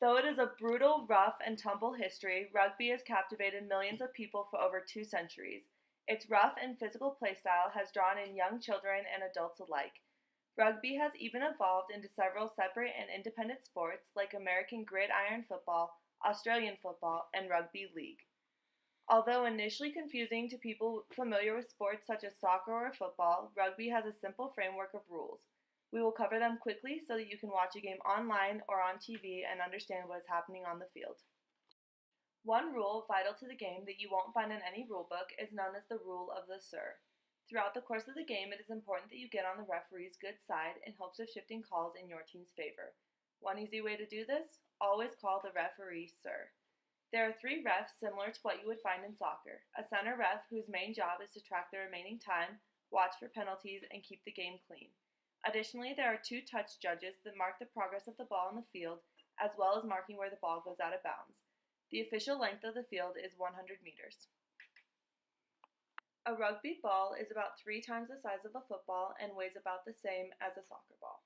Though it is a brutal, rough, and tumble history, rugby has captivated millions of people for over 2 centuries. Its rough and physical playstyle has drawn in young children and adults alike. Rugby has even evolved into several separate and independent sports like American gridiron football, Australian football, and rugby league. Although initially confusing to people familiar with sports such as soccer or football, rugby has a simple framework of rules. We will cover them quickly so that you can watch a game online or on TV and understand what is happening on the field. One rule vital to the game that you won't find in any rulebook is known as the rule of the Sir. Throughout the course of the game, it is important that you get on the referee's good side in hopes of shifting calls in your team's favor. One easy way to do this? Always call the referee Sir. There are 3 refs similar to what you would find in soccer. A center ref whose main job is to track the remaining time, watch for penalties, and keep the game clean. Additionally, there are 2 touch judges that mark the progress of the ball on the field, as well as marking where the ball goes out of bounds. The official length of the field is 100 meters. A rugby ball is about 3 times the size of a football and weighs about the same as a soccer ball.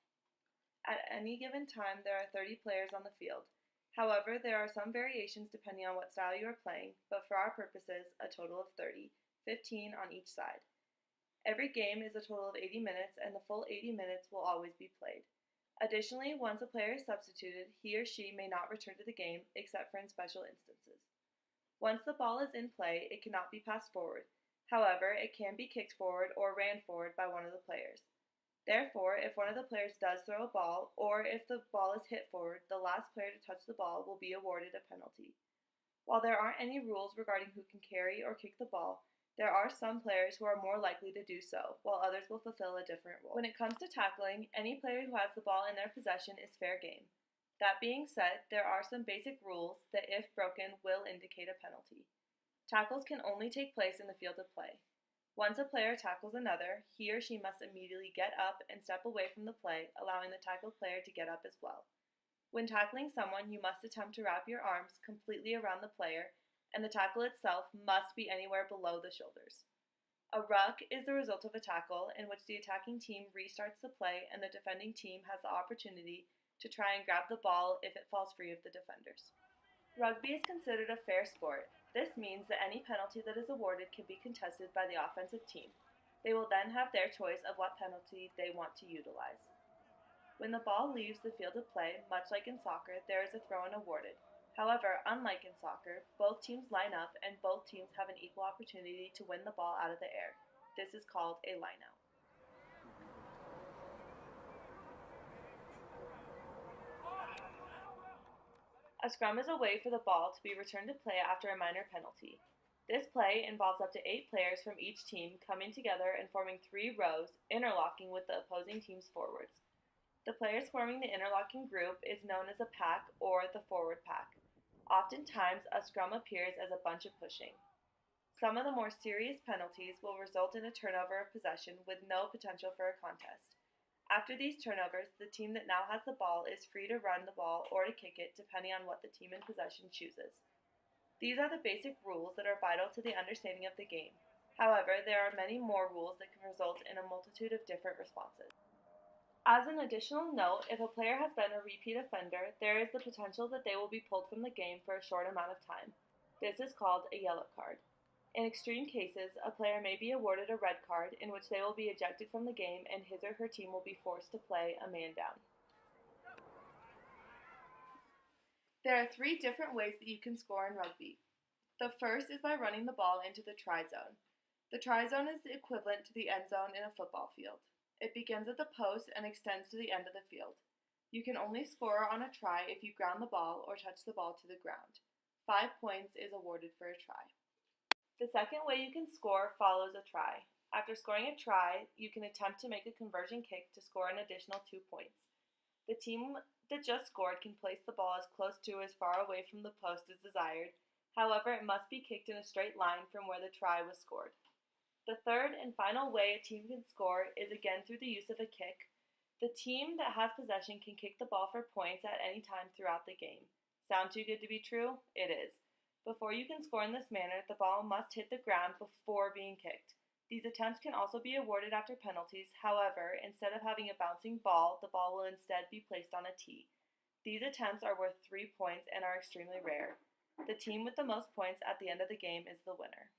At any given time, there are 30 players on the field. However, there are some variations depending on what style you are playing, but for our purposes, a total of 30, 15 on each side. Every game is a total of 80 minutes, and the full 80 minutes will always be played. Additionally, once a player is substituted, he or she may not return to the game except for in special instances. Once the ball is in play, it cannot be passed forward. However, it can be kicked forward or ran forward by one of the players. Therefore, if one of the players does throw a ball, or if the ball is hit forward, the last player to touch the ball will be awarded a penalty. While there aren't any rules regarding who can carry or kick the ball, there are some players who are more likely to do so, while others will fulfill a different role. When it comes to tackling, any player who has the ball in their possession is fair game. That being said, there are some basic rules that, if broken, will indicate a penalty. Tackles can only take place in the field of play. Once a player tackles another, he or she must immediately get up and step away from the play, allowing the tackled player to get up as well. When tackling someone, you must attempt to wrap your arms completely around the player, and the tackle itself must be anywhere below the shoulders. A ruck is the result of a tackle in which the attacking team restarts the play and the defending team has the opportunity to try and grab the ball if it falls free of the defenders. Rugby is considered a fair sport. This means that any penalty that is awarded can be contested by the offensive team. They will then have their choice of what penalty they want to utilize. When the ball leaves the field of play, much like in soccer, there is a throw-in awarded. However, unlike in soccer, both teams line up and both teams have an equal opportunity to win the ball out of the air. This is called a line-out. A scrum is a way for the ball to be returned to play after a minor penalty. This play involves up to 8 players from each team coming together and forming 3 rows, interlocking with the opposing team's forwards. The players forming the interlocking group is known as a pack or the forward pack. Oftentimes, a scrum appears as a bunch of pushing. Some of the more serious penalties will result in a turnover of possession with no potential for a contest. After these turnovers, the team that now has the ball is free to run the ball or to kick it depending on what the team in possession chooses. These are the basic rules that are vital to the understanding of the game. However, there are many more rules that can result in a multitude of different responses. As an additional note, if a player has been a repeat offender, there is the potential that they will be pulled from the game for a short amount of time. This is called a yellow card. In extreme cases, a player may be awarded a red card in which they will be ejected from the game and his or her team will be forced to play a man down. There are 3 different ways that you can score in rugby. The first is by running the ball into the try zone. The try zone is the equivalent to the end zone in a football field. It begins at the post and extends to the end of the field. You can only score on a try if you ground the ball or touch the ball to the ground. 5 points is awarded for a try. The second way you can score follows a try. After scoring a try, you can attempt to make a conversion kick to score an additional 2 points. The team that just scored can place the ball as close to or as far away from the post as desired. However, it must be kicked in a straight line from where the try was scored. The third and final way a team can score is again through the use of a kick. The team that has possession can kick the ball for points at any time throughout the game. Sound too good to be true? It is. Before you can score in this manner, the ball must hit the ground before being kicked. These attempts can also be awarded after penalties. However, instead of having a bouncing ball, the ball will instead be placed on a tee. These attempts are worth 3 points and are extremely rare. The team with the most points at the end of the game is the winner.